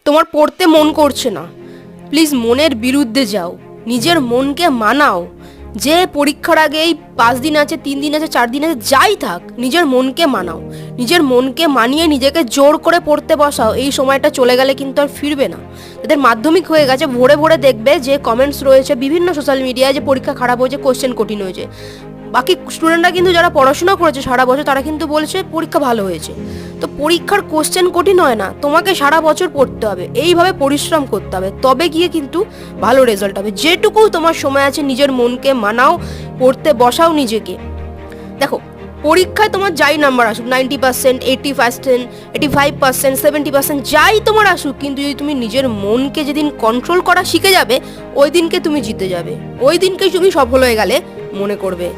তোমার পড়তে মন করছে না, প্লিজ মনের বিরুদ্ধে যাও, নিজের মনকে মানাও। যে পরীক্ষার আগে এই 5 দিন আছে, 3 দিন আছে, 4 দিন আছে, যাই থাক, নিজের মনকে মানাও। নিজের মনকে মানিয়ে নিজেকে জোর করে পড়তে বসাও। এই সময়টা চলে গেলে কিন্তু আর ফিরবে না। যাদের মাধ্যমিক হয়ে গেছে, ভোরে ভোরে দেখবে যে কমেন্টস রয়েছে বিভিন্ন সোশ্যাল মিডিয়ায় যে পরীক্ষা খারাপ হয়েছে, কোশ্চেন কঠিন হয়েছে। বাকি স্টুডেন্টরা কিন্তু যারা পড়াশোনা করেছে সারা বছর, তারা কিন্তু বলছে পরীক্ষা ভালো হয়েছে। তো পরীক্ষার কোশ্চেন কঠিন হয় না, তোমাকে সারা বছর পড়তে হবে, এইভাবে পরিশ্রম করতে হবে, তবে গিয়ে কিন্তু ভালো রেজাল্ট হবে। যেটুকু তোমার সময় আছে নিজের মনকে মানাও, পড়তে বসাও নিজেকে। দেখো, পরীক্ষায় তোমার যাই নাম্বার আসুক, 90%, 80%, 85%, 70%, যাই তোমার আসুক, কিন্তু যদি তুমি নিজের মনকে যেদিন কন্ট্রোল করা শিখে যাবে, ওই দিনকে তুমি জিতে যাবে, ওই দিনকে তুমি সফল হয়ে গেলে মনে করবে।